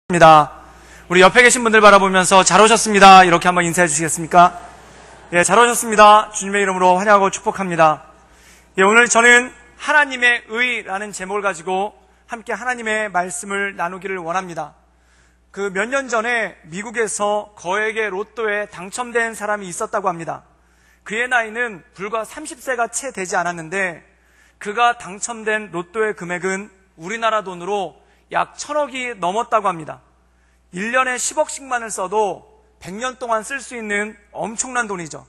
우리 옆에 계신 분들 바라보면서 잘 오셨습니다. 이렇게 한번 인사해 주시겠습니까? 예, 잘 오셨습니다. 주님의 이름으로 환영하고 축복합니다. 예, 오늘 저는 하나님의 의라는 제목을 가지고 함께 하나님의 말씀을 나누기를 원합니다. 그 몇 년 전에 미국에서 거액의 로또에 당첨된 사람이 있었다고 합니다. 그의 나이는 불과 30세가 채 되지 않았는데 그가 당첨된 로또의 금액은 우리나라 돈으로 약 1000억이 넘었다고 합니다. 1년에 10억씩만을 써도 100년 동안 쓸 수 있는 엄청난 돈이죠.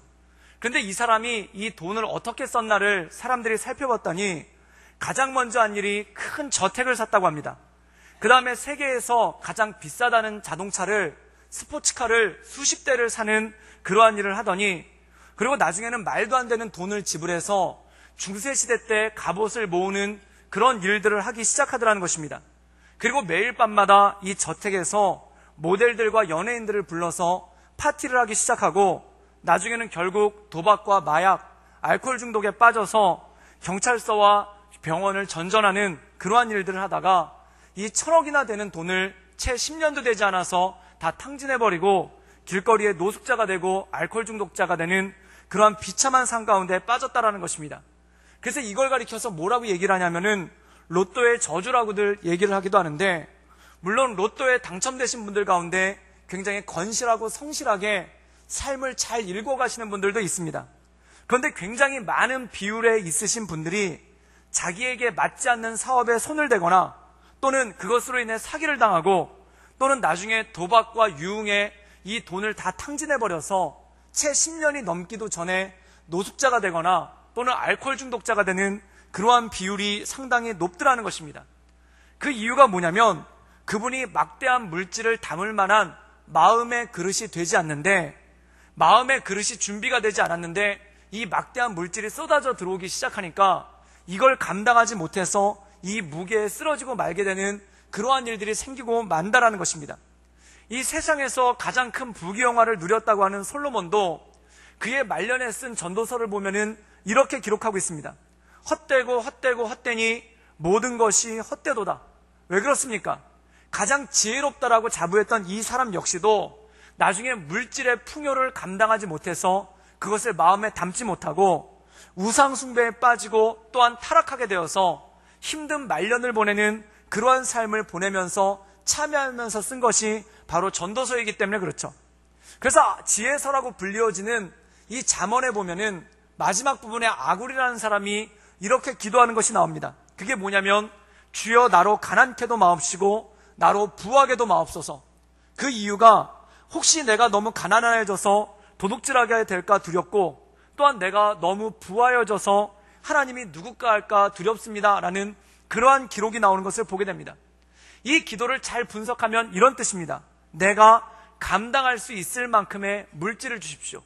그런데 이 사람이 이 돈을 어떻게 썼나를 사람들이 살펴봤더니 가장 먼저 한 일이 큰 저택을 샀다고 합니다. 그 다음에 세계에서 가장 비싸다는 자동차를, 스포츠카를 수십 대를 사는 그러한 일을 하더니, 그리고 나중에는 말도 안 되는 돈을 지불해서 중세시대 때 갑옷을 모으는 그런 일들을 하기 시작하더라는 것입니다. 그리고 매일 밤마다 이 저택에서 모델들과 연예인들을 불러서 파티를 하기 시작하고, 나중에는 결국 도박과 마약, 알코올 중독에 빠져서 경찰서와 병원을 전전하는 그러한 일들을 하다가 이 1000억이나 되는 돈을 채 10년도 되지 않아서 다 탕진해버리고 길거리에 노숙자가 되고 알코올 중독자가 되는 그러한 비참한 삶 가운데 빠졌다라는 것입니다. 그래서 이걸 가리켜서 뭐라고 얘기를 하냐면은 로또의 저주라고들 얘기를 하기도 하는데, 물론 로또에 당첨되신 분들 가운데 굉장히 건실하고 성실하게 삶을 잘 읽어가시는 분들도 있습니다. 그런데 굉장히 많은 비율에 있으신 분들이 자기에게 맞지 않는 사업에 손을 대거나 또는 그것으로 인해 사기를 당하고 또는 나중에 도박과 유흥에 이 돈을 다 탕진해버려서 채 10년이 넘기도 전에 노숙자가 되거나 또는 알코올 중독자가 되는 그러한 비율이 상당히 높더라는 것입니다. 그 이유가 뭐냐면 그분이 막대한 물질을 담을 만한 마음의 그릇이 되지 않는데, 마음의 그릇이 준비가 되지 않았는데 이 막대한 물질이 쏟아져 들어오기 시작하니까 이걸 감당하지 못해서 이 무게에 쓰러지고 말게 되는 그러한 일들이 생기고 만다라는 것입니다. 이 세상에서 가장 큰 부귀영화를 누렸다고 하는 솔로몬도 그의 말년에 쓴 전도서를 보면은 이렇게 기록하고 있습니다. 헛되고 헛되고 헛되니 모든 것이 헛되도다. 왜 그렇습니까? 가장 지혜롭다라고 자부했던 이 사람 역시도 나중에 물질의 풍요를 감당하지 못해서 그것을 마음에 담지 못하고 우상 숭배에 빠지고 또한 타락하게 되어서 힘든 말년을 보내는 그러한 삶을 보내면서 참여하면서 쓴 것이 바로 전도서이기 때문에 그렇죠. 그래서 지혜서라고 불리워지는 이 잠언에 보면은 마지막 부분에 아굴이라는 사람이 이렇게 기도하는 것이 나옵니다. 그게 뭐냐면 주여 나로 가난케도 마옵시고 나로 부하게도 마옵소서. 그 이유가 혹시 내가 너무 가난해져서 도둑질하게 될까 두렵고 또한 내가 너무 부하여져서 하나님이 누굴까 할까 두렵습니다 라는 그러한 기록이 나오는 것을 보게 됩니다. 이 기도를 잘 분석하면 이런 뜻입니다. 내가 감당할 수 있을 만큼의 물질을 주십시오.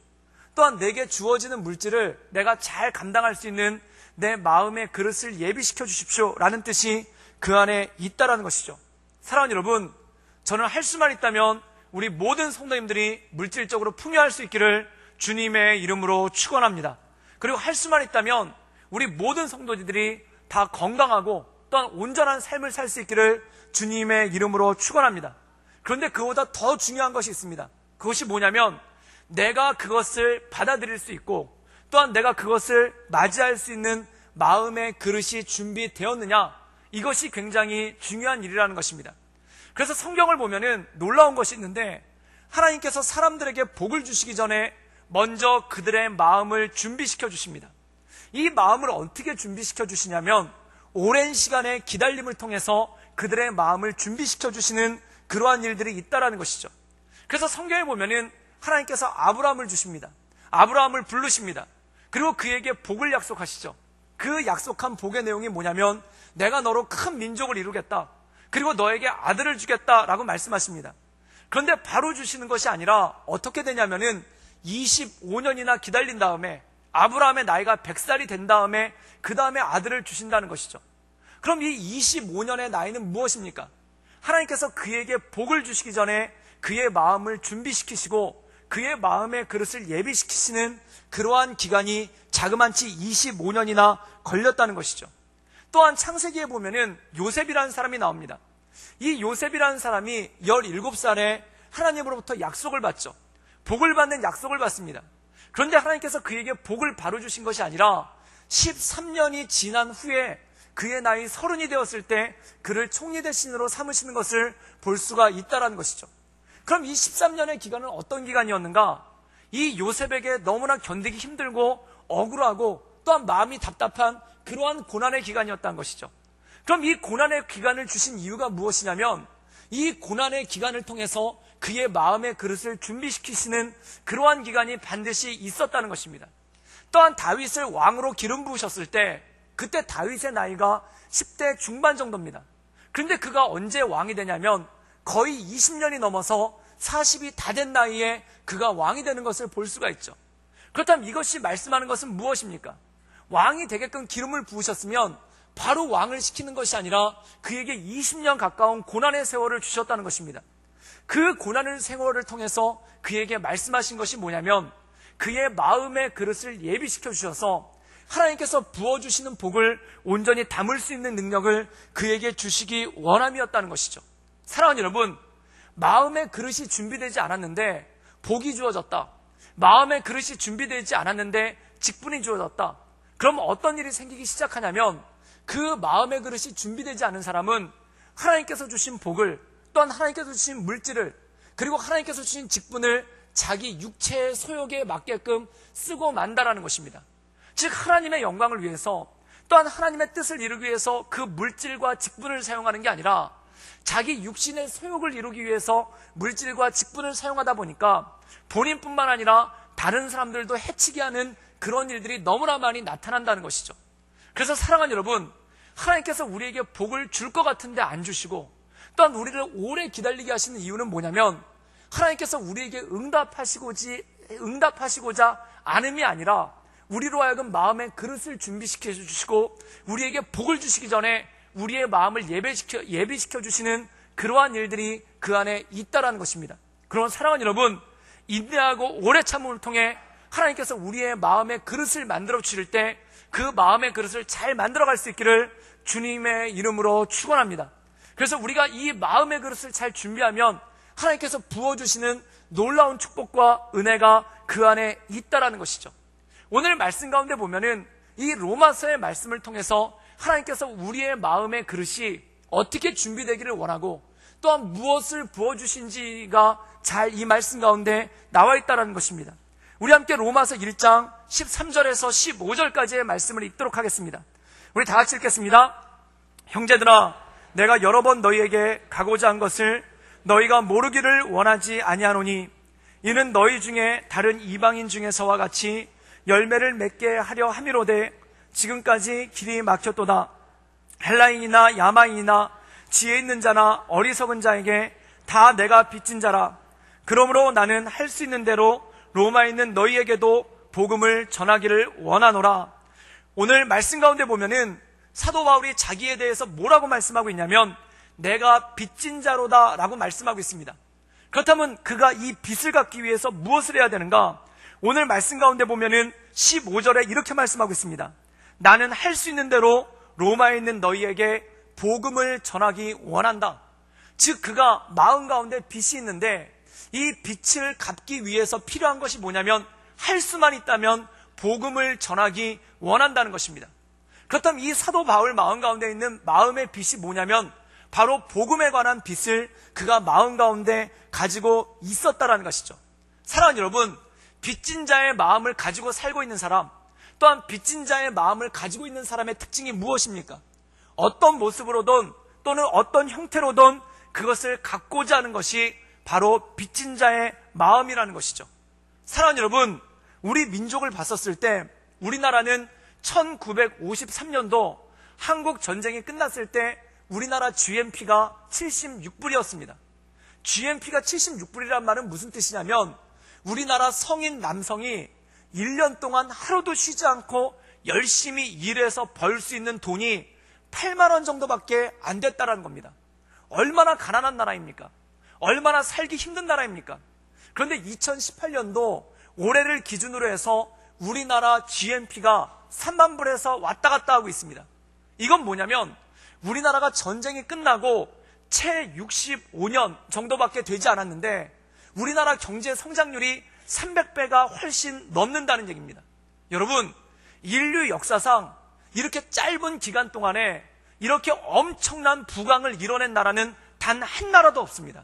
또한 내게 주어지는 물질을 내가 잘 감당할 수 있는 내 마음의 그릇을 예비시켜 주십시오 라는 뜻이 그 안에 있다라는 것이죠. 사랑하는 여러분, 저는 할 수만 있다면 우리 모든 성도님들이 물질적으로 풍요할 수 있기를 주님의 이름으로 축원합니다. 그리고 할 수만 있다면 우리 모든 성도들이 다 건강하고 또한 온전한 삶을 살 수 있기를 주님의 이름으로 축원합니다. 그런데 그보다 더 중요한 것이 있습니다. 그것이 뭐냐면 내가 그것을 받아들일 수 있고 또한 내가 그것을 맞이할 수 있는 마음의 그릇이 준비되었느냐, 이것이 굉장히 중요한 일이라는 것입니다. 그래서 성경을 보면은 놀라운 것이 있는데 하나님께서 사람들에게 복을 주시기 전에 먼저 그들의 마음을 준비시켜 주십니다. 이 마음을 어떻게 준비시켜 주시냐면 오랜 시간의 기다림을 통해서 그들의 마음을 준비시켜 주시는 그러한 일들이 있다라는 것이죠. 그래서 성경에 보면은 하나님께서 아브라함을 주십니다. 아브라함을 부르십니다. 그리고 그에게 복을 약속하시죠. 그 약속한 복의 내용이 뭐냐면 내가 너로 큰 민족을 이루겠다. 그리고 너에게 아들을 주겠다라고 말씀하십니다. 그런데 바로 주시는 것이 아니라 어떻게 되냐면은 25년이나 기다린 다음에 아브라함의 나이가 100살이 된 다음에 그 다음에 아들을 주신다는 것이죠. 그럼 이 25년의 나이는 무엇입니까? 하나님께서 그에게 복을 주시기 전에 그의 마음을 준비시키시고 그의 마음의 그릇을 예비시키시는 그러한 기간이 자그만치 25년이나 걸렸다는 것이죠. 또한 창세기에 보면은 요셉이라는 사람이 나옵니다. 이 요셉이라는 사람이 17살에 하나님으로부터 약속을 받죠. 복을 받는 약속을 받습니다. 그런데 하나님께서 그에게 복을 바로 주신 것이 아니라 13년이 지난 후에 그의 나이 30이 되었을 때 그를 총리 대신으로 삼으시는 것을 볼 수가 있다는 것이죠. 그럼 이 13년의 기간은 어떤 기간이었는가? 이 요셉에게 너무나 견디기 힘들고 억울하고 또한 마음이 답답한 그러한 고난의 기간이었다는 것이죠. 그럼 이 고난의 기간을 주신 이유가 무엇이냐면 이 고난의 기간을 통해서 그의 마음의 그릇을 준비시키시는 그러한 기간이 반드시 있었다는 것입니다. 또한 다윗을 왕으로 기름 부으셨을 때 그때 다윗의 나이가 10대 중반 정도입니다. 그런데 그가 언제 왕이 되냐면 거의 20년이 넘어서 40이 다 된 나이에 그가 왕이 되는 것을 볼 수가 있죠. 그렇다면 이것이 말씀하는 것은 무엇입니까? 왕이 되게끔 기름을 부으셨으면 바로 왕을 시키는 것이 아니라 그에게 20년 가까운 고난의 세월을 주셨다는 것입니다. 그 고난의 세월을 통해서 그에게 말씀하신 것이 뭐냐면 그의 마음의 그릇을 예비시켜 주셔서 하나님께서 부어주시는 복을 온전히 담을 수 있는 능력을 그에게 주시기 원함이었다는 것이죠. 사랑하는 여러분, 마음의 그릇이 준비되지 않았는데 복이 주어졌다. 마음의 그릇이 준비되지 않았는데 직분이 주어졌다. 그럼 어떤 일이 생기기 시작하냐면 그 마음의 그릇이 준비되지 않은 사람은 하나님께서 주신 복을 또한 하나님께서 주신 물질을 그리고 하나님께서 주신 직분을 자기 육체의 소욕에 맞게끔 쓰고 만다라는 것입니다. 즉 하나님의 영광을 위해서 또한 하나님의 뜻을 이루기 위해서 그 물질과 직분을 사용하는 게 아니라 자기 육신의 소욕을 이루기 위해서 물질과 직분을 사용하다 보니까 본인뿐만 아니라 다른 사람들도 해치게 하는 그런 일들이 너무나 많이 나타난다는 것이죠. 그래서 사랑하는 여러분, 하나님께서 우리에게 복을 줄 것 같은데 안 주시고 또한 우리를 오래 기다리게 하시는 이유는 뭐냐면 하나님께서 우리에게 응답하시고자 않음이 아니라 우리로 하여금 마음의 그릇을 준비시켜 주시고 우리에게 복을 주시기 전에 우리의 마음을 예비시켜 주시는 그러한 일들이 그 안에 있다라는 것입니다. 그런 사랑하는 여러분, 인내하고 오래 참음을 통해 하나님께서 우리의 마음의 그릇을 만들어 주실 때 그 마음의 그릇을 잘 만들어갈 수 있기를 주님의 이름으로 축원합니다. 그래서 우리가 이 마음의 그릇을 잘 준비하면 하나님께서 부어주시는 놀라운 축복과 은혜가 그 안에 있다라는 것이죠. 오늘 말씀 가운데 보면은 이 로마서의 말씀을 통해서 하나님께서 우리의 마음의 그릇이 어떻게 준비되기를 원하고 또한 무엇을 부어주신지가 잘 이 말씀 가운데 나와 있다는 것입니다. 우리 함께 로마서 1장 13절에서 15절까지의 말씀을 읽도록 하겠습니다. 우리 다 같이 읽겠습니다. 형제들아, 내가 여러 번 너희에게 가고자 한 것을 너희가 모르기를 원하지 아니하노니 이는 너희 중에 다른 이방인 중에서와 같이 열매를 맺게 하려 함이로되 지금까지 길이 막혔도다. 헬라인이나 야마인이나 지혜 있는 자나 어리석은 자에게 다 내가 빚진 자라. 그러므로 나는 할 수 있는 대로 로마에 있는 너희에게도 복음을 전하기를 원하노라. 오늘 말씀 가운데 보면은 사도 바울이 자기에 대해서 뭐라고 말씀하고 있냐면 내가 빚진 자로다 라고 말씀하고 있습니다. 그렇다면 그가 이 빚을 갚기 위해서 무엇을 해야 되는가? 오늘 말씀 가운데 보면은 15절에 이렇게 말씀하고 있습니다. 나는 할 수 있는 대로 로마에 있는 너희에게 복음을 전하기 원한다. 즉 그가 마음 가운데 빚이 있는데 이 빚을 갚기 위해서 필요한 것이 뭐냐면 할 수만 있다면 복음을 전하기 원한다는 것입니다. 그렇다면 이 사도 바울 마음 가운데 있는 마음의 빚이 뭐냐면 바로 복음에 관한 빚을 그가 마음 가운데 가지고 있었다라는 것이죠. 사랑하는 여러분, 빚진 자의 마음을 가지고 살고 있는 사람, 또한 빚진 자의 마음을 가지고 있는 사람의 특징이 무엇입니까? 어떤 모습으로든 또는 어떤 형태로든 그것을 갖고자 하는 것이 바로 빚진 자의 마음이라는 것이죠. 사랑하는 여러분, 우리 민족을 봤었을 때 우리나라는 1953년도 한국 전쟁이 끝났을 때 우리나라 GNP가 76불이었습니다. GNP가 76불이란 말은 무슨 뜻이냐면 우리나라 성인 남성이 1년 동안 하루도 쉬지 않고 열심히 일해서 벌 수 있는 돈이 8만 원 정도밖에 안 됐다라는 겁니다. 얼마나 가난한 나라입니까? 얼마나 살기 힘든 나라입니까? 그런데 2018년도 올해를 기준으로 해서 우리나라 GNP가 3만 불에서 왔다 갔다 하고 있습니다. 이건 뭐냐면 우리나라가 전쟁이 끝나고 채 65년 정도밖에 되지 않았는데 우리나라 경제 성장률이 300배가 훨씬 넘는다는 얘기입니다. 여러분, 인류 역사상 이렇게 짧은 기간 동안에 이렇게 엄청난 부강을 이뤄낸 나라는 단 한 나라도 없습니다.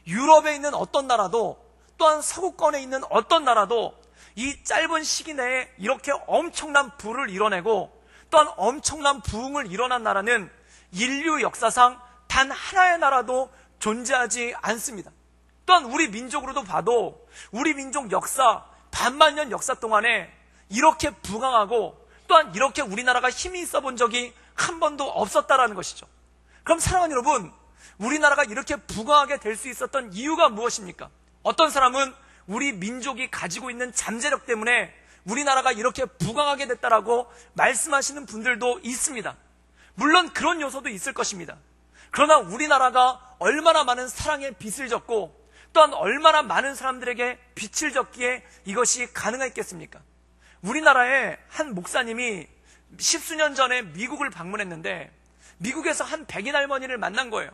유럽에 있는 어떤 나라도, 또한 서구권에 있는 어떤 나라도 이 짧은 시기 내에 이렇게 엄청난 부를 이뤄내고 또한 엄청난 부흥을 이뤄난 나라는 인류 역사상 단 하나의 나라도 존재하지 않습니다. 또한 우리 민족으로도 봐도 우리 민족 역사, 반만년 역사 동안에 이렇게 부강하고 또한 이렇게 우리나라가 힘이 있어 본 적이 한 번도 없었다라는 것이죠. 그럼 사랑하는 여러분, 우리나라가 이렇게 부강하게 될 수 있었던 이유가 무엇입니까? 어떤 사람은 우리 민족이 가지고 있는 잠재력 때문에 우리나라가 이렇게 부강하게 됐다라고 말씀하시는 분들도 있습니다. 물론 그런 요소도 있을 것입니다. 그러나 우리나라가 얼마나 많은 사랑의 빚을 졌고 또한 얼마나 많은 사람들에게 빛을 졌기에 이것이 가능했겠습니까? 우리나라의 한 목사님이 10수년 전에 미국을 방문했는데 미국에서 한 백인 할머니를 만난 거예요.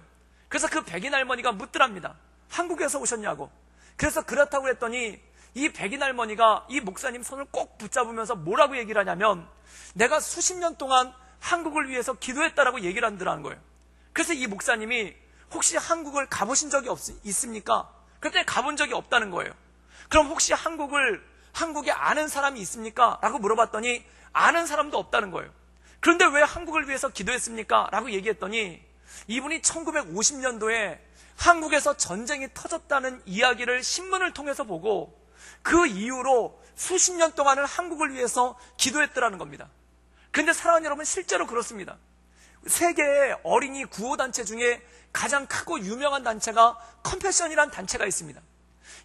그래서 그 백인 할머니가 묻더랍니다. 한국에서 오셨냐고. 그래서 그렇다고 했더니 이 백인 할머니가 이 목사님 손을 꼭 붙잡으면서 뭐라고 얘기를 하냐면 내가 수십 년 동안 한국을 위해서 기도했다라고 얘기를 한다는 거예요. 그래서 이 목사님이 혹시 한국을 가보신 적이 있습니까? 그랬더니 가본 적이 없다는 거예요. 그럼 혹시 한국에 아는 사람이 있습니까? 라고 물어봤더니 아는 사람도 없다는 거예요. 그런데 왜 한국을 위해서 기도했습니까? 라고 얘기했더니 이분이 1950년도에 한국에서 전쟁이 터졌다는 이야기를 신문을 통해서 보고 그 이후로 수십 년 동안을 한국을 위해서 기도했더라는 겁니다. 그런데 사랑하는 여러분, 실제로 그렇습니다. 세계의 어린이 구호단체 중에 가장 크고 유명한 단체가 컴패션이라는 단체가 있습니다.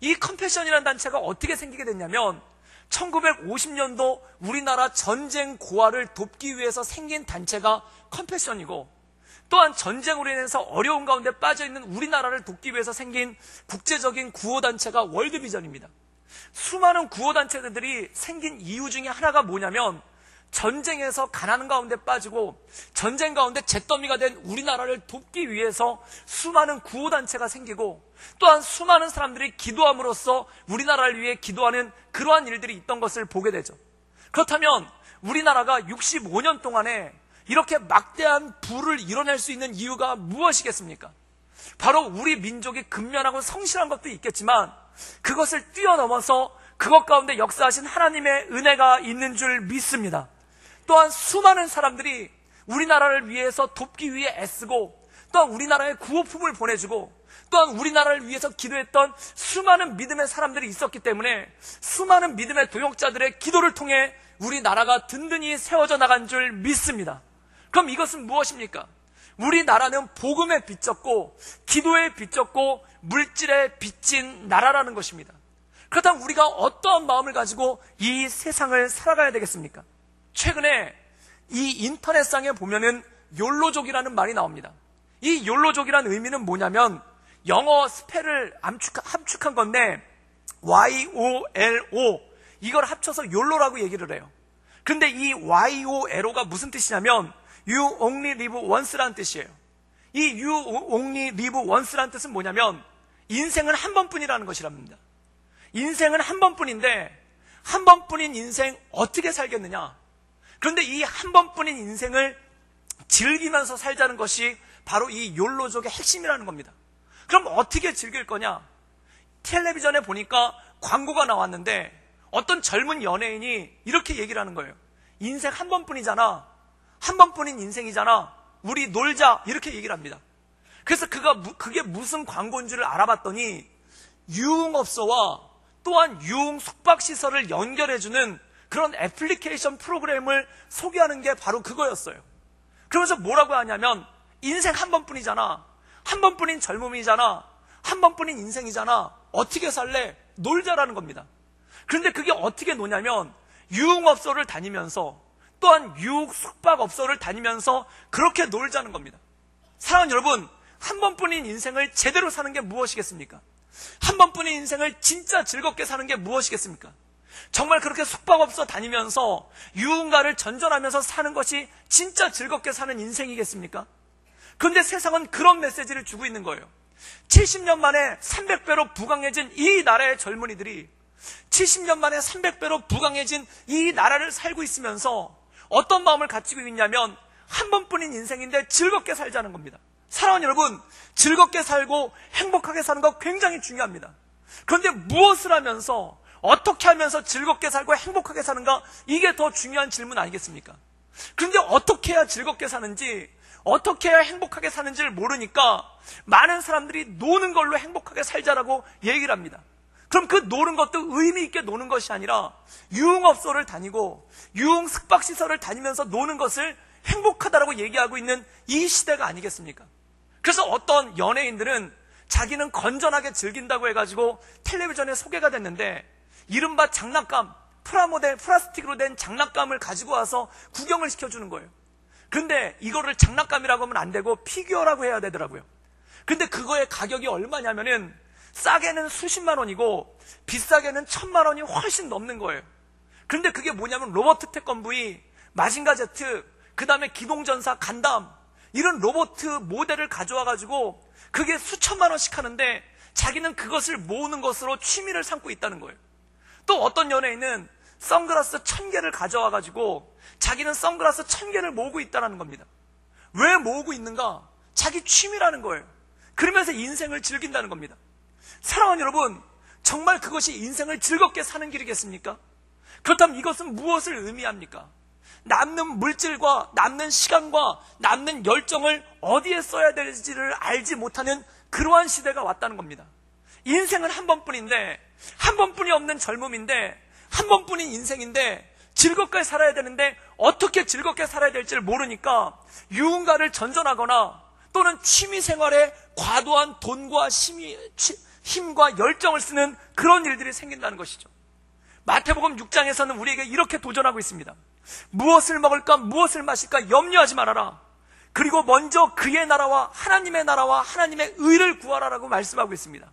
이 컴패션이라는 단체가 어떻게 생기게 됐냐면 1950년도 우리나라 전쟁 고아를 돕기 위해서 생긴 단체가 컴패션이고 또한 전쟁으로 인해서 어려운 가운데 빠져있는 우리나라를 돕기 위해서 생긴 국제적인 구호단체가 월드비전입니다. 수많은 구호단체들이 생긴 이유 중에 하나가 뭐냐면 전쟁에서 가난 가운데 빠지고 전쟁 가운데 잿더미가 된 우리나라를 돕기 위해서 수많은 구호단체가 생기고 또한 수많은 사람들이 기도함으로써 우리나라를 위해 기도하는 그러한 일들이 있던 것을 보게 되죠. 그렇다면 우리나라가 65년 동안에 이렇게 막대한 부를 이뤄낼 수 있는 이유가 무엇이겠습니까? 바로 우리 민족이 근면하고 성실한 것도 있겠지만 그것을 뛰어넘어서 그것 가운데 역사하신 하나님의 은혜가 있는 줄 믿습니다. 또한 수많은 사람들이 우리나라를 위해서 돕기 위해 애쓰고 또한 우리나라에 구호품을 보내주고 또한 우리나라를 위해서 기도했던 수많은 믿음의 사람들이 있었기 때문에 수많은 믿음의 도역자들의 기도를 통해 우리나라가 든든히 세워져 나간 줄 믿습니다. 그럼 이것은 무엇입니까? 우리나라는 복음에 빚졌고 기도에 빚졌고 물질에 빚진 나라라는 것입니다. 그렇다면 우리가 어떠한 마음을 가지고 이 세상을 살아가야 되겠습니까? 최근에 이 인터넷상에 보면은 욜로족이라는 말이 나옵니다. 이 욜로족이라는 의미는 뭐냐면 영어 스펠을 함축한 건데 YOLO 이걸 합쳐서 욜로라고 얘기를 해요. 그런데 이 YOLO가 무슨 뜻이냐면 You only live once라는 뜻이에요. 이 You only live once라는 뜻은 뭐냐면 인생은 한 번뿐이라는 것이랍니다. 인생은 한 번뿐인데 한 번뿐인 인생 어떻게 살겠느냐? 그런데 이 한 번뿐인 인생을 즐기면서 살자는 것이 바로 이 욜로족의 핵심이라는 겁니다. 그럼 어떻게 즐길 거냐? 텔레비전에 보니까 광고가 나왔는데 어떤 젊은 연예인이 이렇게 얘기를 하는 거예요. 인생 한 번뿐이잖아. 한 번뿐인 인생이잖아. 우리 놀자. 이렇게 얘기를 합니다. 그래서 그게 무슨 광고인 줄 알아봤더니 유흥업소와 또한 유흥 숙박시설을 연결해주는 그런 애플리케이션 프로그램을 소개하는 게 바로 그거였어요. 그러면서 뭐라고 하냐면 인생 한 번뿐이잖아. 한 번뿐인 젊음이잖아. 한 번뿐인 인생이잖아. 어떻게 살래? 놀자라는 겁니다. 그런데 그게 어떻게 노냐면 유흥업소를 다니면서 또한 유흥 숙박업소를 다니면서 그렇게 놀자는 겁니다. 사랑하는 여러분, 한 번뿐인 인생을 제대로 사는 게 무엇이겠습니까? 한 번뿐인 인생을 진짜 즐겁게 사는 게 무엇이겠습니까? 정말 그렇게 숙박업소 다니면서 유흥가를 전전하면서 사는 것이 진짜 즐겁게 사는 인생이겠습니까? 그런데 세상은 그런 메시지를 주고 있는 거예요. 70년 만에 300배로 부강해진 이 나라의 젊은이들이 70년 만에 300배로 부강해진 이 나라를 살고 있으면서 어떤 마음을 가지고 있냐면 한 번뿐인 인생인데 즐겁게 살자는 겁니다. 사랑하는 여러분, 즐겁게 살고 행복하게 사는 거 굉장히 중요합니다. 그런데 무엇을 하면서, 어떻게 하면서 즐겁게 살고 행복하게 사는가, 이게 더 중요한 질문 아니겠습니까? 그런데 어떻게 해야 즐겁게 사는지, 어떻게 해야 행복하게 사는지를 모르니까 많은 사람들이 노는 걸로 행복하게 살자라고 얘기를 합니다. 그럼 그 노는 것도 의미 있게 노는 것이 아니라 유흥업소를 다니고 유흥 숙박시설을 다니면서 노는 것을 행복하다라고 얘기하고 있는 이 시대가 아니겠습니까? 그래서 어떤 연예인들은 자기는 건전하게 즐긴다고 해가지고 텔레비전에 소개가 됐는데 이른바 장난감, 프라모델, 플라스틱으로 된 장난감을 가지고 와서 구경을 시켜주는 거예요. 근데 이거를 장난감이라고 하면 안 되고 피규어라고 해야 되더라고요. 근데 그거의 가격이 얼마냐면은 싸게는 수십만 원이고 비싸게는 1000만 원이 훨씬 넘는 거예요. 근데 그게 뭐냐면 로버트 태권브이, 마징가 제트, 그 다음에 기동전사, 간담, 이런 로버트 모델을 가져와가지고 그게 수천만 원씩 하는데 자기는 그것을 모으는 것으로 취미를 삼고 있다는 거예요. 또 어떤 연예인은 선글라스 1000개를 가져와가지고 자기는 선글라스 1000개를 모으고 있다는 겁니다. 왜 모으고 있는가? 자기 취미라는 거예요. 그러면서 인생을 즐긴다는 겁니다. 사랑하는 여러분, 정말 그것이 인생을 즐겁게 사는 길이겠습니까? 그렇다면 이것은 무엇을 의미합니까? 남는 물질과 남는 시간과 남는 열정을 어디에 써야 될지를 알지 못하는 그러한 시대가 왔다는 겁니다. 인생은 한 번뿐인데, 한 번뿐이 없는 젊음인데, 한 번뿐인 인생인데 즐겁게 살아야 되는데 어떻게 즐겁게 살아야 될지를 모르니까 유흥가를 전전하거나 또는 취미생활에 과도한 돈과 힘과 열정을 쓰는 그런 일들이 생긴다는 것이죠. 마태복음 6장에서는 우리에게 이렇게 도전하고 있습니다. 무엇을 먹을까, 무엇을 마실까 염려하지 말아라. 그리고 먼저 그의 나라와 하나님의 의를 구하라라고 말씀하고 있습니다.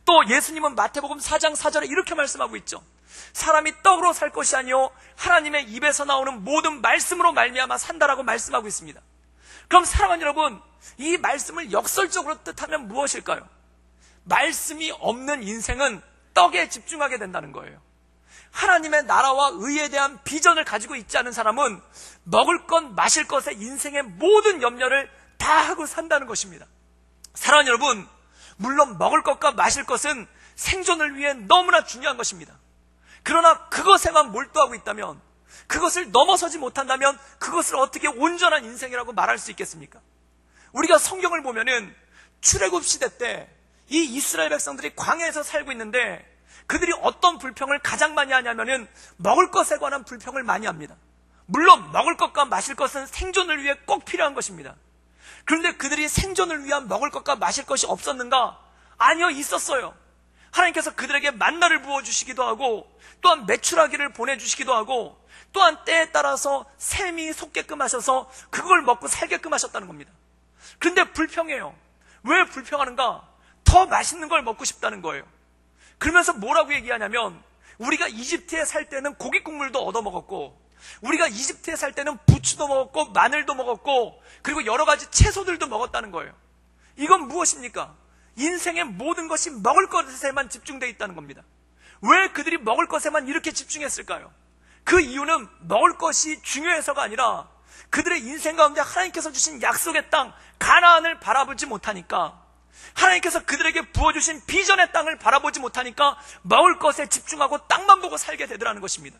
또 예수님은 마태복음 4장 4절에 이렇게 말씀하고 있죠. 사람이 떡으로 살 것이 아니요 하나님의 입에서 나오는 모든 말씀으로 말미암아 산다라고 말씀하고 있습니다. 그럼 사랑하는 여러분, 이 말씀을 역설적으로 뜻하면 무엇일까요? 말씀이 없는 인생은 떡에 집중하게 된다는 거예요. 하나님의 나라와 의에 대한 비전을 가지고 있지 않은 사람은 먹을 것, 마실 것에 인생의 모든 염려를 다 하고 산다는 것입니다. 사랑하는 여러분, 물론 먹을 것과 마실 것은 생존을 위해 너무나 중요한 것입니다. 그러나 그것에만 몰두하고 있다면, 그것을 넘어서지 못한다면 그것을 어떻게 온전한 인생이라고 말할 수 있겠습니까? 우리가 성경을 보면은 출애굽 시대 때 이 이스라엘 백성들이 광야에서 살고 있는데 그들이 어떤 불평을 가장 많이 하냐면은 먹을 것에 관한 불평을 많이 합니다. 물론 먹을 것과 마실 것은 생존을 위해 꼭 필요한 것입니다. 그런데 그들이 생존을 위한 먹을 것과 마실 것이 없었는가? 아니요, 있었어요. 하나님께서 그들에게 만나를 부어주시기도 하고 또한 메추라기를 보내주시기도 하고 또한 때에 따라서 샘이 솟게끔 하셔서 그걸 먹고 살게끔 하셨다는 겁니다. 그런데 불평해요. 왜 불평하는가? 더 맛있는 걸 먹고 싶다는 거예요. 그러면서 뭐라고 얘기하냐면 우리가 이집트에 살 때는 고기 국물도 얻어먹었고 우리가 이집트에 살 때는 부추도 먹었고 마늘도 먹었고 그리고 여러 가지 채소들도 먹었다는 거예요. 이건 무엇입니까? 인생의 모든 것이 먹을 것에만 집중되어 있다는 겁니다. 왜 그들이 먹을 것에만 이렇게 집중했을까요? 그 이유는 먹을 것이 중요해서가 아니라 그들의 인생 가운데 하나님께서 주신 약속의 땅 가나안을 바라보지 못하니까, 하나님께서 그들에게 부어주신 비전의 땅을 바라보지 못하니까 먹을 것에 집중하고 땅만 보고 살게 되더라는 것입니다.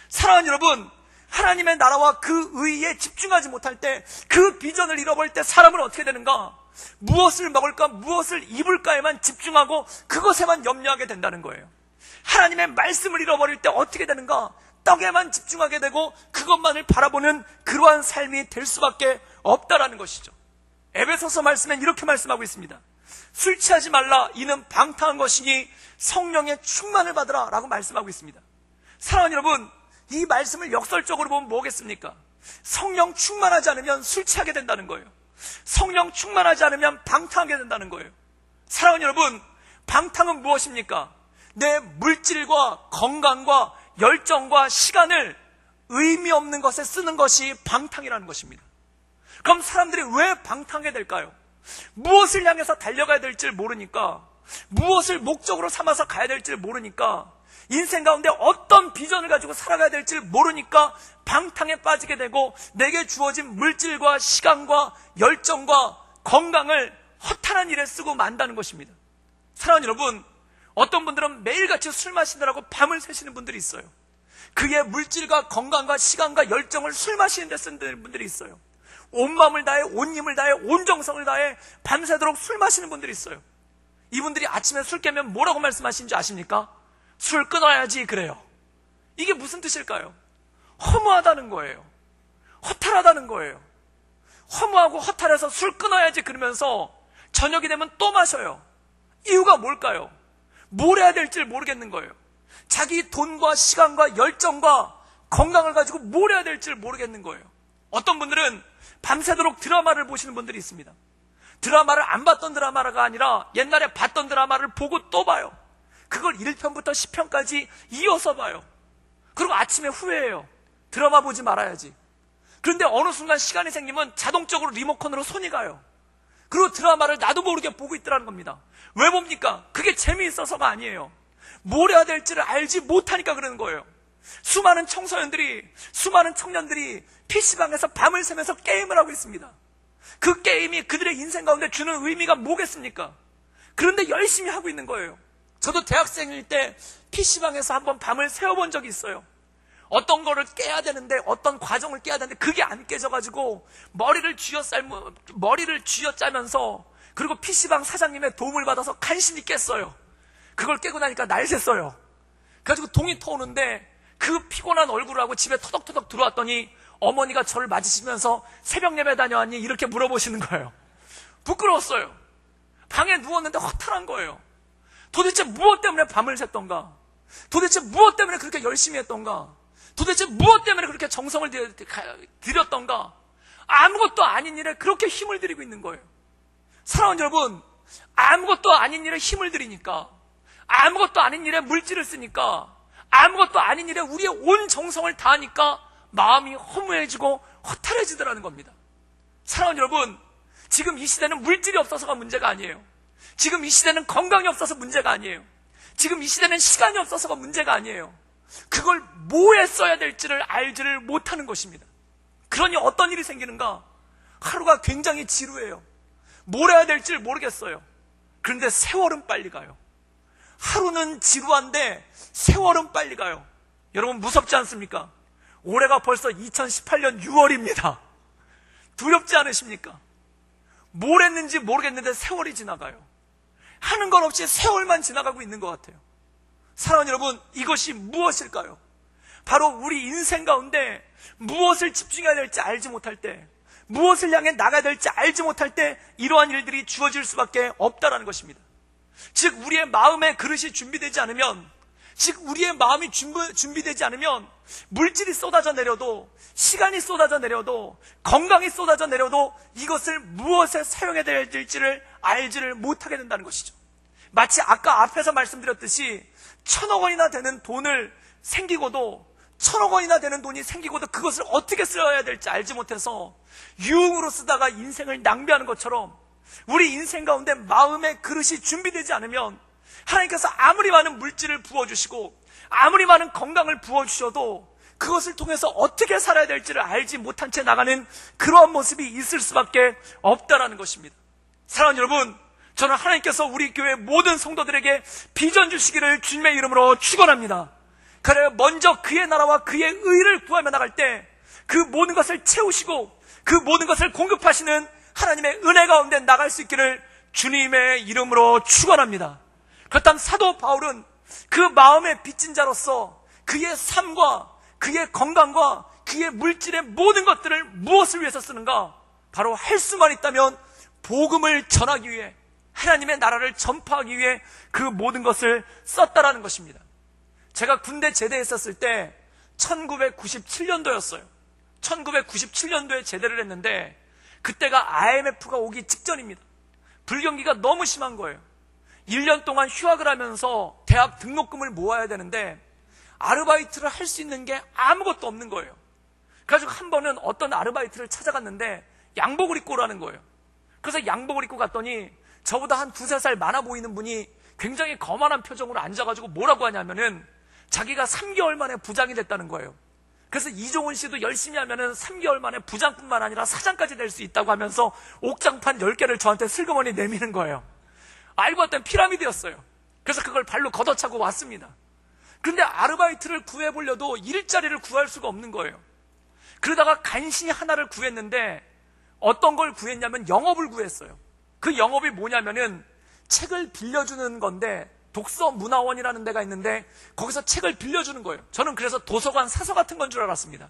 사랑하는 여러분, 하나님의 나라와 그 의에 집중하지 못할 때, 그 비전을 잃어버릴 때 사람은 어떻게 되는가? 무엇을 먹을까, 무엇을 입을까에만 집중하고 그것에만 염려하게 된다는 거예요. 하나님의 말씀을 잃어버릴 때 어떻게 되는가? 떡에만 집중하게 되고 그것만을 바라보는 그러한 삶이 될 수밖에 없다라는 것이죠. 에베소서 말씀엔 이렇게 말씀하고 있습니다. 술 취하지 말라, 이는 방탕한 것이니 성령의 충만을 받으라 라고 말씀하고 있습니다. 사랑하는 여러분, 이 말씀을 역설적으로 보면 뭐겠습니까? 성령 충만하지 않으면 술 취하게 된다는 거예요. 성령 충만하지 않으면 방탕하게 된다는 거예요. 사랑하는 여러분, 방탕은 무엇입니까? 내 물질과 건강과 열정과 시간을 의미 없는 것에 쓰는 것이 방탕이라는 것입니다. 그럼 사람들이 왜 방탕하게 될까요? 무엇을 향해서 달려가야 될지 모르니까, 무엇을 목적으로 삼아서 가야 될지 모르니까, 인생 가운데 어떤 비전을 가지고 살아가야 될지 모르니까 방탕에 빠지게 되고, 내게 주어진 물질과 시간과 열정과 건강을 허탄한 일에 쓰고 만다는 것입니다. 사랑하는 여러분, 어떤 분들은 매일같이 술 마시느라고 밤을 새시는 분들이 있어요. 그의 물질과 건강과 시간과 열정을 술 마시는 데 쓰는 분들이 있어요. 온 마음을 다해, 온 힘을 다해, 온 정성을 다해 밤새도록 술 마시는 분들이 있어요. 이분들이 아침에 술 깨면 뭐라고 말씀하시는지 아십니까? 술 끊어야지 그래요. 이게 무슨 뜻일까요? 허무하다는 거예요. 허탈하다는 거예요. 허무하고 허탈해서 술 끊어야지 그러면서 저녁이 되면 또 마셔요. 이유가 뭘까요? 뭘 해야 될지 모르겠는 거예요. 자기 돈과 시간과 열정과 건강을 가지고 뭘 해야 될지 모르겠는 거예요. 어떤 분들은 밤새도록 드라마를 보시는 분들이 있습니다. 드라마를 안 봤던 드라마가 아니라 옛날에 봤던 드라마를 보고 또 봐요. 그걸 1편부터 10편까지 이어서 봐요. 그리고 아침에 후회해요. 드라마 보지 말아야지. 그런데 어느 순간 시간이 생기면 자동적으로 리모컨으로 손이 가요. 그리고 드라마를 나도 모르게 보고 있더라는 겁니다. 왜 봅니까? 그게 재미있어서가 아니에요. 뭘 해야 될지를 알지 못하니까 그러는 거예요. 수많은 청소년들이, 수많은 청년들이 PC방에서 밤을 새면서 게임을 하고 있습니다. 그 게임이 그들의 인생 가운데 주는 의미가 뭐겠습니까? 그런데 열심히 하고 있는 거예요. 저도 대학생일 때 PC방에서 한번 밤을 새워본 적이 있어요. 어떤 거를 깨야 되는데, 어떤 과정을 깨야 되는데 그게 안 깨져가지고 머리를 쥐어짜면서, 그리고 PC방 사장님의 도움을 받아서 간신히 깼어요. 그걸 깨고 나니까 날 샜어요. 그래가지고 동이 터오는데 그 피곤한 얼굴을 하고 집에 터덕터덕 들어왔더니 어머니가 저를 맞으시면서 새벽 예배 다녀왔니? 이렇게 물어보시는 거예요. 부끄러웠어요. 방에 누웠는데 허탈한 거예요. 도대체 무엇 때문에 밤을 샜던가? 도대체 무엇 때문에 그렇게 열심히 했던가? 도대체 무엇 때문에 그렇게 정성을 들였던가? 아무것도 아닌 일에 그렇게 힘을 들이고 있는 거예요. 사랑하는 여러분, 아무것도 아닌 일에 힘을 들이니까, 아무것도 아닌 일에 물질을 쓰니까, 아무것도 아닌 일에 우리의 온 정성을 다하니까 마음이 허무해지고 허탈해지더라는 겁니다. 사랑하는 여러분, 지금 이 시대는 물질이 없어서가 문제가 아니에요. 지금 이 시대는 건강이 없어서 문제가 아니에요. 지금 이 시대는 시간이 없어서가 문제가 아니에요. 그걸 뭐에 써야 될지를 알지를 못하는 것입니다. 그러니 어떤 일이 생기는가? 하루가 굉장히 지루해요. 뭘 해야 될지를 모르겠어요. 그런데 세월은 빨리 가요. 하루는 지루한데 세월은 빨리 가요. 여러분 무섭지 않습니까? 올해가 벌써 2018년 6월입니다. 두렵지 않으십니까? 뭘 했는지 모르겠는데 세월이 지나가요. 하는 건 없이 세월만 지나가고 있는 것 같아요. 사랑하는 여러분, 이것이 무엇일까요? 바로 우리 인생 가운데 무엇을 집중해야 될지 알지 못할 때, 무엇을 향해 나가야 될지 알지 못할 때 이러한 일들이 주어질 수밖에 없다라는 것입니다. 즉 우리의 마음의 그릇이 준비되지 않으면, 즉 우리의 마음이 준비되지 않으면 물질이 쏟아져 내려도, 시간이 쏟아져 내려도, 건강이 쏟아져 내려도 이것을 무엇에 사용해야 될지를 알지를 못하게 된다는 것이죠. 마치 아까 앞에서 말씀드렸듯이 1,000억 원이나 되는 돈을 생기고도, 1,000억 원이나 되는 돈이 생기고도 그것을 어떻게 써야 될지 알지 못해서 유흥으로 쓰다가 인생을 낭비하는 것처럼, 우리 인생 가운데 마음의 그릇이 준비되지 않으면 하나님께서 아무리 많은 물질을 부어주시고 아무리 많은 건강을 부어주셔도 그것을 통해서 어떻게 살아야 될지를 알지 못한 채 나가는 그러한 모습이 있을 수밖에 없다라는 것입니다. 사랑하는 여러분, 저는 하나님께서 우리 교회 모든 성도들에게 비전 주시기를 주님의 이름으로 축원합니다. 그래요, 먼저 그의 나라와 그의 의를 구하며 나갈 때 그 모든 것을 채우시고 그 모든 것을 공급하시는 하나님의 은혜 가운데 나갈 수 있기를 주님의 이름으로 축원합니다. 그렇다면 사도 바울은 그 마음의 빚진 자로서 그의 삶과 그의 건강과 그의 물질의 모든 것들을 무엇을 위해서 쓰는가? 바로 할 수만 있다면 복음을 전하기 위해, 하나님의 나라를 전파하기 위해 그 모든 것을 썼다라는 것입니다. 제가 군대 제대했었을 때 1997년도였어요. 1997년도에 제대를 했는데 그때가 IMF가 오기 직전입니다. 불경기가 너무 심한 거예요. 1년 동안 휴학을 하면서 대학 등록금을 모아야 되는데 아르바이트를 할 수 있는 게 아무것도 없는 거예요. 그래가지고 한 번은 어떤 아르바이트를 찾아갔는데 양복을 입고 오라는 거예요. 그래서 양복을 입고 갔더니 저보다 한 2-3살 많아 보이는 분이 굉장히 거만한 표정으로 앉아가지고 뭐라고 하냐면은 자기가 3개월 만에 부장이 됐다는 거예요. 그래서 이종훈 씨도 열심히 하면은 3개월 만에 부장뿐만 아니라 사장까지 될 수 있다고 하면서 옥장판 10개를 저한테 슬그머니 내미는 거예요. 알고 봤더니 피라미드였어요. 그래서 그걸 발로 걷어차고 왔습니다. 그런데 아르바이트를 구해보려도 일자리를 구할 수가 없는 거예요. 그러다가 간신히 하나를 구했는데 어떤 걸 구했냐면 영업을 구했어요. 그 영업이 뭐냐면은 책을 빌려주는 건데 독서문화원이라는 데가 있는데 거기서 책을 빌려주는 거예요. 저는 그래서 도서관 사서 같은 건 줄 알았습니다.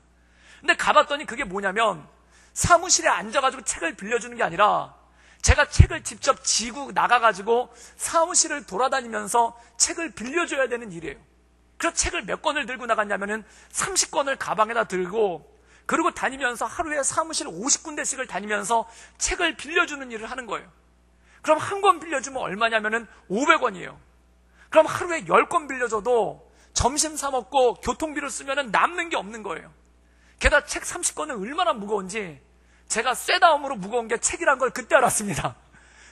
근데 가봤더니 그게 뭐냐면 사무실에 앉아가지고 책을 빌려주는 게 아니라 제가 책을 직접 지고 나가가지고 사무실을 돌아다니면서 책을 빌려줘야 되는 일이에요. 그래서 책을 몇 권을 들고 나갔냐면은 30권을 가방에다 들고 그리고 다니면서 하루에 사무실 50군데씩을 다니면서 책을 빌려주는 일을 하는 거예요. 그럼 한 권 빌려주면 얼마냐면은 500원이에요. 그럼 하루에 10권 빌려줘도 점심 사 먹고 교통비를 쓰면은 남는 게 없는 거예요. 게다가 책 30권은 얼마나 무거운지 제가 쇠다움으로 무거운 게 책이란 걸 그때 알았습니다.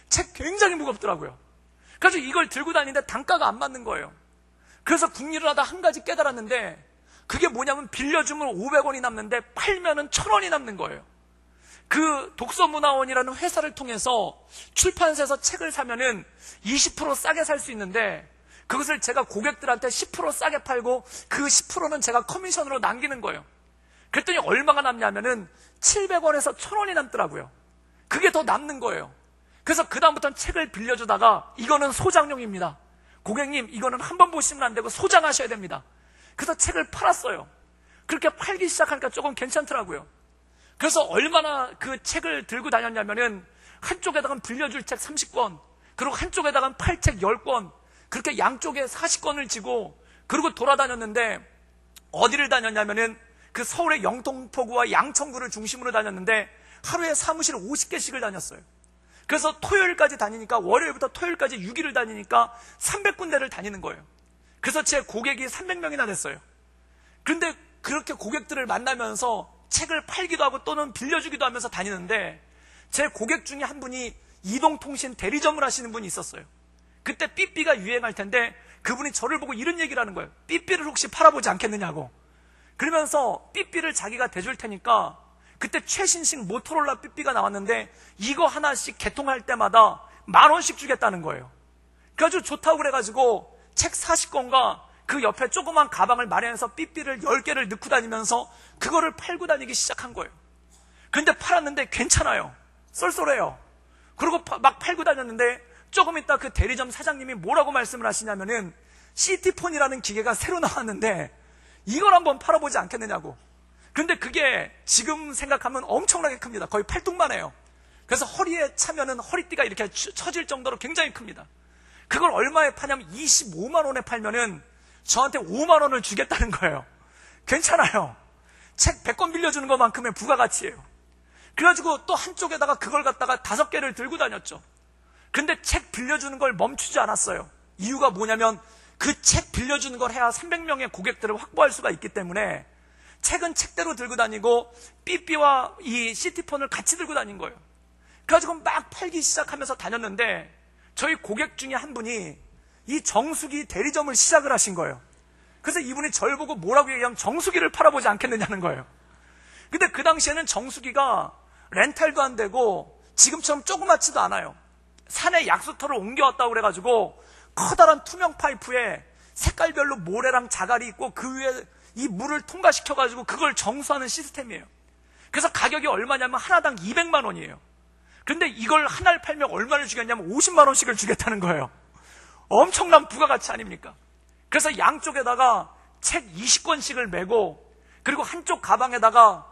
책 굉장히 무겁더라고요. 그래서 이걸 들고 다니는데 단가가 안 맞는 거예요. 그래서 국리를 하다 한 가지 깨달았는데 그게 뭐냐면 빌려주면 500원이 남는데 팔면은 1000원이 남는 거예요. 그 독서문화원이라는 회사를 통해서 출판사에서 책을 사면은 20% 싸게 살 수 있는데 그것을 제가 고객들한테 10% 싸게 팔고 그 10%는 제가 커미션으로 남기는 거예요. 그랬더니 얼마가 남냐면은 700원에서 1000원이 남더라고요. 그게 더 남는 거예요. 그래서 그다음부터는 책을 빌려주다가 이거는 소장용입니다. 고객님 이거는 한 번 보시면 안 되고 소장하셔야 됩니다. 그래서 책을 팔았어요. 그렇게 팔기 시작하니까 조금 괜찮더라고요. 그래서 얼마나 그 책을 들고 다녔냐면은 한쪽에다가는 빌려줄 책 30권, 그리고 한쪽에다가는 팔 책 10권, 그렇게 양쪽에 40권을 지고 그리고 돌아다녔는데 어디를 다녔냐면은 그 서울의 영등포구와 양천구를 중심으로 다녔는데 하루에 사무실 50개씩을 다녔어요. 그래서 토요일까지 다니니까 월요일부터 토요일까지 6일을 다니니까 300군데를 다니는 거예요. 그래서 제 고객이 300명이나 됐어요. 그런데 그렇게 고객들을 만나면서 책을 팔기도 하고 또는 빌려주기도 하면서 다니는데 제 고객 중에 한 분이 이동통신 대리점을 하시는 분이 있었어요. 그때 삐삐가 유행할 텐데 그분이 저를 보고 이런 얘기를 하는 거예요. 삐삐를 혹시 팔아보지 않겠느냐고. 그러면서 삐삐를 자기가 대줄 테니까 그때 최신식 모토로라 삐삐가 나왔는데 이거 하나씩 개통할 때마다 10,000원씩 주겠다는 거예요. 그래가지고 좋다고 그래가지고 책 40권과 그 옆에 조그만 가방을 마련해서 삐삐를 10개를 넣고 다니면서 그거를 팔고 다니기 시작한 거예요. 근데 팔았는데 괜찮아요. 쏠쏠해요. 그리고 막 팔고 다녔는데 조금 있다 그 대리점 사장님이 뭐라고 말씀을 하시냐면은 시티폰이라는 기계가 새로 나왔는데 이걸 한번 팔아보지 않겠느냐고. 근데 그게 지금 생각하면 엄청나게 큽니다. 거의 팔뚝만 해요. 그래서 허리에 차면은 허리띠가 이렇게 처질 정도로 굉장히 큽니다. 그걸 얼마에 파냐면 25만 원에 팔면은 저한테 5만 원을 주겠다는 거예요. 괜찮아요. 책 100권 빌려주는 것만큼의 부가가치예요. 그래가지고 또 한쪽에다가 그걸 갖다가 5개를 들고 다녔죠. 근데 책 빌려주는 걸 멈추지 않았어요. 이유가 뭐냐면 그 책 빌려주는 걸 해야 300명의 고객들을 확보할 수가 있기 때문에 책은 책대로 들고 다니고 삐삐와 이 시티폰을 같이 들고 다닌 거예요. 그래가지고 막 팔기 시작하면서 다녔는데 저희 고객 중에 한 분이 이 정수기 대리점을 시작을 하신 거예요. 그래서 이분이 저를 보고 뭐라고 얘기하면 정수기를 팔아보지 않겠느냐는 거예요. 근데 그 당시에는 정수기가 렌탈도 안 되고 지금처럼 조그맣지도 않아요. 산에 약수터를 옮겨왔다고 그래가지고 커다란 투명 파이프에 색깔별로 모래랑 자갈이 있고 그 위에 이 물을 통과시켜가지고 그걸 정수하는 시스템이에요. 그래서 가격이 얼마냐면 하나당 200만 원이에요. 그런데 이걸 하나를 팔면 얼마를 주겠냐면 50만 원씩을 주겠다는 거예요. 엄청난 부가가치 아닙니까? 그래서 양쪽에다가 책 20권씩을 메고 그리고 한쪽 가방에다가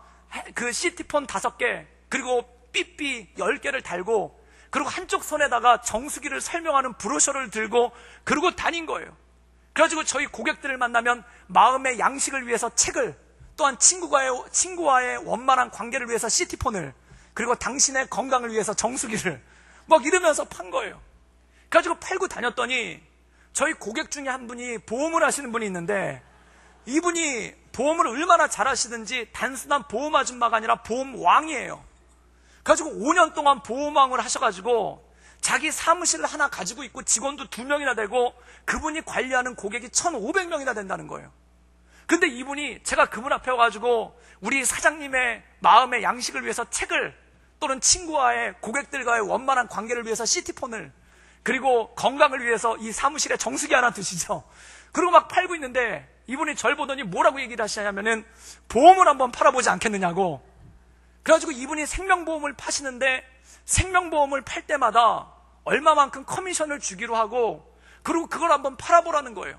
그 시티폰 5개 그리고 삐삐 10개를 달고 그리고 한쪽 손에다가 정수기를 설명하는 브로셔를 들고 그러고 다닌 거예요. 그래가지고 저희 고객들을 만나면 마음의 양식을 위해서 책을 또한 친구와의 원만한 관계를 위해서 시티폰을 그리고 당신의 건강을 위해서 정수기를 막 이러면서 판 거예요. 그래가지고 팔고 다녔더니 저희 고객 중에 한 분이 보험을 하시는 분이 있는데 이분이 보험을 얼마나 잘하시든지 단순한 보험 아줌마가 아니라 보험 왕이에요. 그래가지고 5년 동안 보호망을 하셔가지고 자기 사무실을 하나 가지고 있고 직원도 2명이나 되고 그분이 관리하는 고객이 1,500명이나 된다는 거예요. 근데 이분이, 제가 그분 앞에 와가지고 우리 사장님의 마음의 양식을 위해서 책을, 또는 친구와의, 고객들과의 원만한 관계를 위해서 시티폰을, 그리고 건강을 위해서 이 사무실에 정수기 하나 두시죠. 그리고 막 팔고 있는데 이분이 절 보더니 뭐라고 얘기를 하시냐면은 보험을 한번 팔아보지 않겠느냐고. 그래가지고 이분이 생명보험을 파시는데 생명보험을 팔 때마다 얼마만큼 커미션을 주기로 하고, 그리고 그걸 한번 팔아보라는 거예요.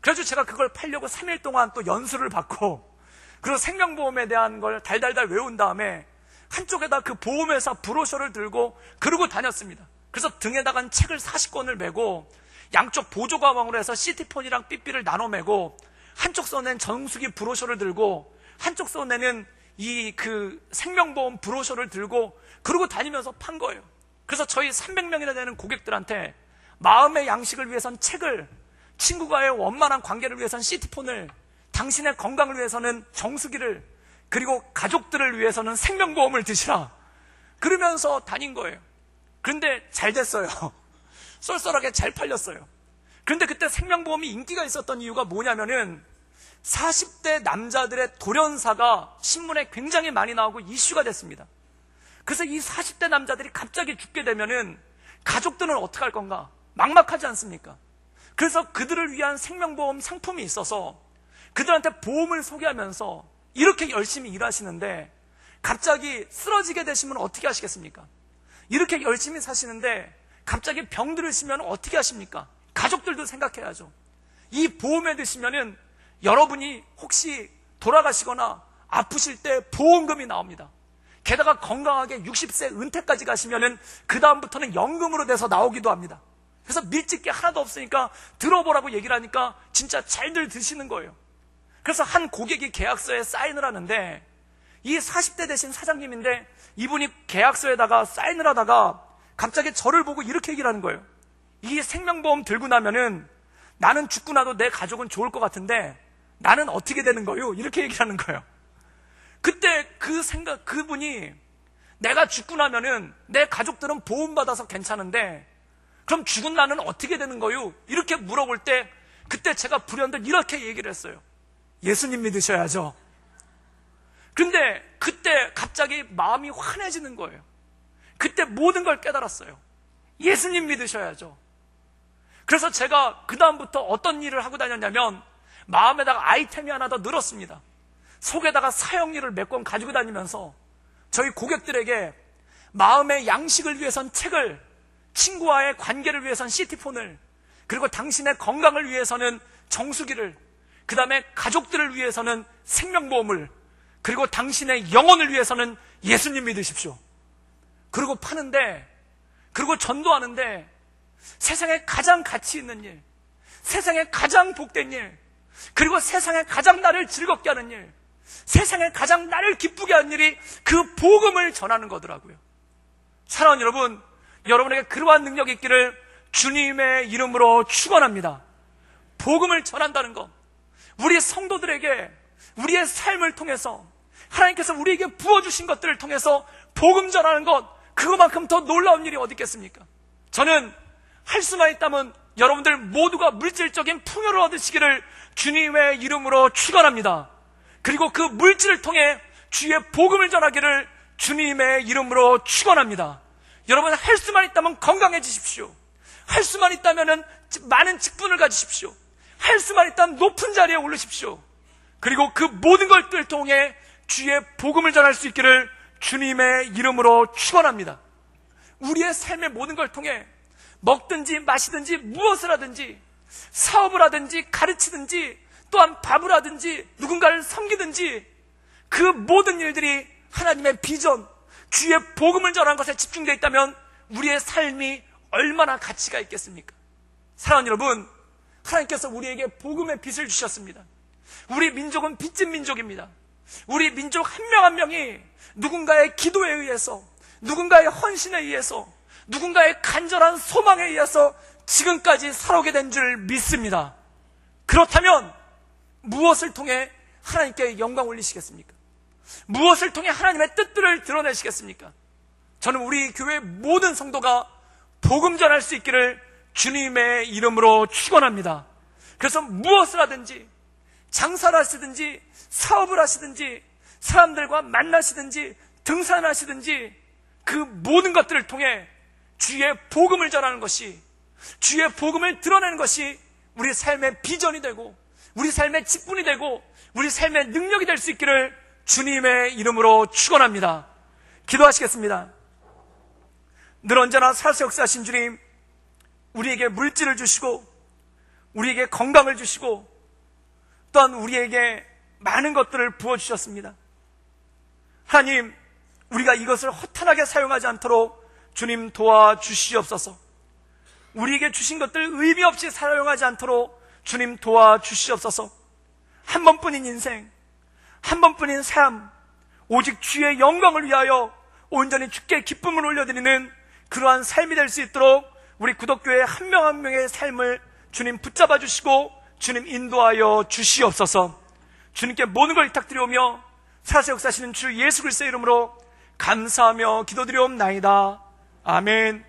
그래서 제가 그걸 팔려고 3일 동안 또 연수를 받고, 그리고 생명보험에 대한 걸 달달달 외운 다음에 한쪽에다 그 보험회사 브로셔를 들고 그러고 다녔습니다. 그래서 등에다가 책을 40권을 메고 양쪽 보조 가방으로 해서 시티폰이랑 삐삐를 나눠 메고, 한쪽 손에는 정수기 브로셔를 들고 한쪽 손에는 이 생명보험 브로셔를 들고 그러고 다니면서 판 거예요. 그래서 저희 300명이나 되는 고객들한테 마음의 양식을 위해선 책을, 친구와의 원만한 관계를 위해선 시티폰을, 당신의 건강을 위해서는 정수기를, 그리고 가족들을 위해서는 생명보험을 드시라, 그러면서 다닌 거예요. 그런데 잘 됐어요. 쏠쏠하게 잘 팔렸어요. 그런데 그때 생명보험이 인기가 있었던 이유가 뭐냐면은 40대 남자들의 돌연사가 신문에 굉장히 많이 나오고 이슈가 됐습니다. 그래서 이 40대 남자들이 갑자기 죽게 되면은 가족들은 어떻게 할 건가? 막막하지 않습니까? 그래서 그들을 위한 생명보험 상품이 있어서 그들한테 보험을 소개하면서 이렇게 열심히 일하시는데 갑자기 쓰러지게 되시면 어떻게 하시겠습니까? 이렇게 열심히 사시는데 갑자기 병 들으시면 어떻게 하십니까? 가족들도 생각해야죠. 이 보험에 드시면은 여러분이 혹시 돌아가시거나 아프실 때 보험금이 나옵니다. 게다가 건강하게 60세 은퇴까지 가시면은 그 다음부터는 연금으로 돼서 나오기도 합니다. 그래서 밀집 게 하나도 없으니까 들어보라고 얘기를 하니까 진짜 잘들 드시는 거예요. 그래서 한 고객이 계약서에 사인을 하는데, 이 40대 되신 사장님인데 이분이 계약서에다가 사인을 하다가 갑자기 저를 보고 이렇게 얘기를 하는 거예요. 이 생명보험 들고 나면은 나는 죽고 나도 내 가족은 좋을 것 같은데 나는 어떻게 되는 거요? 이렇게 얘기를 하는 거예요. 그때 그분이 내가 죽고 나면은 내 가족들은 보험받아서 괜찮은데 그럼 죽은 나는 어떻게 되는 거요? 이렇게 물어볼 때 그때 제가 불현듯 이렇게 얘기를 했어요. 예수님 믿으셔야죠. 근데 그때 갑자기 마음이 환해지는 거예요. 그때 모든 걸 깨달았어요. 예수님 믿으셔야죠. 그래서 제가 그 다음부터 어떤 일을 하고 다녔냐면 마음에다가 아이템이 하나 더 늘었습니다. 속에다가 사형리를 몇 권 가지고 다니면서 저희 고객들에게 마음의 양식을 위해선 책을, 친구와의 관계를 위해선 시티폰을, 그리고 당신의 건강을 위해서는 정수기를, 그 다음에 가족들을 위해서는 생명보험을, 그리고 당신의 영혼을 위해서는 예수님 믿으십시오. 그리고 파는데, 그리고 전도하는데 세상에 가장 가치 있는 일, 세상에 가장 복된 일, 그리고 세상에 가장 나를 즐겁게 하는 일, 세상에 가장 나를 기쁘게 하는 일이 그 복음을 전하는 거더라고요. 사랑하는 여러분, 여러분에게 그러한 능력이 있기를 주님의 이름으로 축원합니다. 복음을 전한다는 것, 우리 성도들에게 우리의 삶을 통해서 하나님께서 우리에게 부어주신 것들을 통해서 복음 전하는 것, 그거만큼 더 놀라운 일이 어디 있겠습니까? 저는 할 수만 있다면 여러분들 모두가 물질적인 풍요를 얻으시기를 주님의 이름으로 축원합니다. 그리고 그 물질을 통해 주의 복음을 전하기를 주님의 이름으로 축원합니다. 여러분, 할 수만 있다면 건강해지십시오. 할 수만 있다면 많은 직분을 가지십시오. 할 수만 있다면 높은 자리에 오르십시오. 그리고 그 모든 것들을 통해 주의 복음을 전할 수 있기를 주님의 이름으로 축원합니다. 우리의 삶의 모든 걸 통해 먹든지 마시든지 무엇을 하든지, 사업을 하든지 가르치든지, 또한 밥을 하든지 누군가를 섬기든지, 그 모든 일들이 하나님의 비전, 주의 복음을 전하는 것에 집중되어 있다면 우리의 삶이 얼마나 가치가 있겠습니까? 사랑하는 여러분, 하나님께서 우리에게 복음의 빛을 주셨습니다. 우리 민족은 빚진 민족입니다. 우리 민족 한 명 한 명이 누군가의 기도에 의해서, 누군가의 헌신에 의해서, 누군가의 간절한 소망에 의해서 지금까지 살아오게 된 줄 믿습니다. 그렇다면 무엇을 통해 하나님께 영광 올리시겠습니까? 무엇을 통해 하나님의 뜻들을 드러내시겠습니까? 저는 우리 교회 모든 성도가 복음 전할 수 있기를 주님의 이름으로 축원합니다. 그래서 무엇을 하든지, 장사를 하시든지, 사업을 하시든지, 사람들과 만나시든지, 등산하시든지, 그 모든 것들을 통해 주의 복음을 전하는 것이, 주의 복음을 드러내는 것이 우리 삶의 비전이 되고, 우리 삶의 직분이 되고, 우리 삶의 능력이 될 수 있기를 주님의 이름으로 축원합니다. 기도하시겠습니다. 늘 언제나 살아서 역사하신 주님, 우리에게 물질을 주시고, 우리에게 건강을 주시고, 또한 우리에게 많은 것들을 부어주셨습니다. 하나님, 우리가 이것을 허탄하게 사용하지 않도록 주님 도와주시옵소서. 우리에게 주신 것들 의미 없이 사용하지 않도록 주님 도와주시옵소서. 한 번뿐인 인생, 한 번뿐인 삶, 오직 주의 영광을 위하여 온전히 주께 기쁨을 올려드리는 그러한 삶이 될 수 있도록 우리 구독교회 한 명 한 명의 삶을 주님 붙잡아 주시고 주님 인도하여 주시옵소서. 주님께 모든 걸 부탁드리오며 살아서 역사하시는 주 예수 그리스도의 이름으로 감사하며 기도드리옵나이다. 아멘.